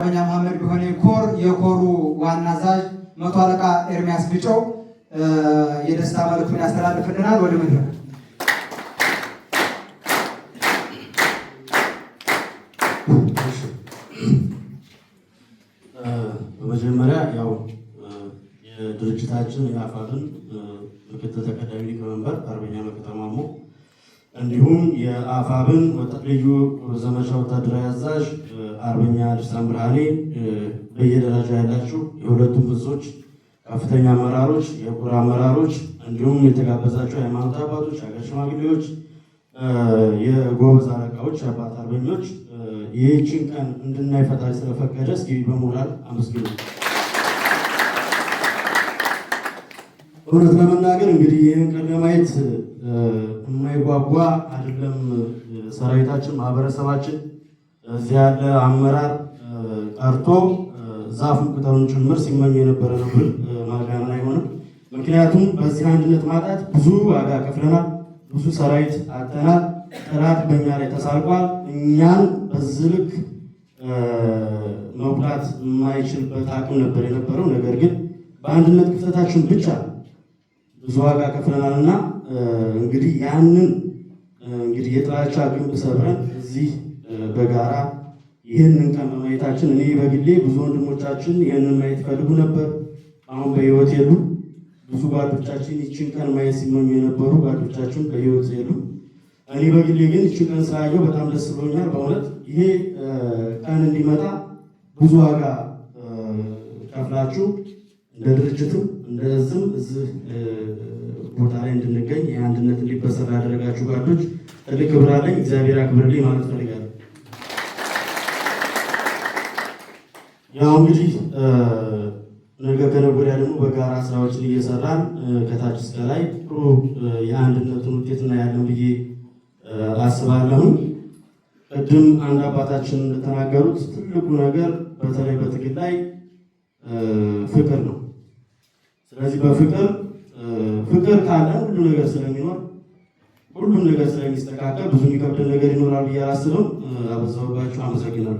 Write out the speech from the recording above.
አርበኛ መሐመድ ቢሆኔ ኮር የኮሩ ዋና አዛዥ መቶ አለቃ ኤርሚያስ ብጨው የደስታ መልእክቱን ያስተላልፍልናል። ወደ መድረክ በመጀመሪያ ያው የድርጅታችን የአፋብን ምክትል ተቀዳሚ ሊቀመንበር አርበኛ መከታ ማሞ እንዲሁም የአፋብን ልዩ ዘመቻ ወታደራዊ አዛዥ አርበኛ ልሳን ብርሃኔ፣ በየደረጃ ያላችሁ የሁለቱም እዞች ከፍተኛ አመራሮች፣ የኮር አመራሮች እንዲሁም የተጋበዛችሁ የሃይማኖት አባቶች፣ የሀገር ሽማግሌዎች፣ የጎበዝ አለቃዎች፣ የአባት አርበኞች ይህችን ቀን እንድናይ ፈጣሪ ስለፈቀደ እስኪ በሞራል አመስግኑ። እውነት ለመናገር እንግዲህ ይህን ቀን ለማየት የማይጓጓ አይደለም ሰራዊታችን፣ ማህበረሰባችን፣ እዚህ ያለ አመራር ቀርቶ ዛፉን ቅጠሉን ጭምር ሲመኝ የነበረ ነው ብል ማጋነን አይሆንም። ምክንያቱም በዚህ አንድነት ማጣት ብዙ ዋጋ ከፍለናል፣ ብዙ ሰራዊት አጥተናል፣ ጠላት በእኛ ላይ ተሳልቋል። እኛን በዚህ ልክ መጉዳት የማይችልበት አቅም ነበር የነበረው። ነገር ግን በአንድነት ክፍተታችን ብቻ ብዙ ዋጋ ከፍለናልና እንግዲህ ያንን እንግዲህ የጥላቻ ግንብ ሰብረን እዚህ በጋራ ይህንን ቀን በማየታችን እኔ በግሌ ብዙ ወንድሞቻችን ይህንን ማየት ይፈልጉ ነበር፣ አሁን በህይወት የሉ። ብዙ ጓዶቻችን ይችን ቀን ማየት ሲመኙ የነበሩ ጓዶቻችን በህይወት የሉ። እኔ በግሌ ግን ይችን ቀን ስላየው በጣም ደስ ብሎኛል። በእውነት ይሄ ቀን እንዲመጣ ብዙ ዋጋ ከፍላችሁ እንደ ድርጅትም እንደ እዝም እዚህ ቦታ ላይ እንድንገኝ የአንድነት እንዲበሰር ያደረጋችሁ ጓዶች ትልቅ ክብር አለኝ። እግዚአብሔር ያክብርልኝ ማለት ፈልጋለሁ። ያው እንግዲህ ነገ ከነገ ወዲያ ደግሞ በጋራ ስራዎችን እየሰራን ከታች እስከ ላይ ጥሩ የአንድነቱን ውጤት እናያለን ብዬ አስባለሁ። ቅድም አንድ አባታችን እንደተናገሩት ትልቁ ነገር በተለይ በትግል ላይ ፍቅር ነው። ስለዚህ ፍቅር ካለ ሁሉ ነገር ስለሚኖር ሁሉም ነገር ስለሚስተካከል ብዙ የሚከብድ ነገር ይኖራል ብዬ አላስብም። አበዛሁባችሁ። አመሰግናለሁ።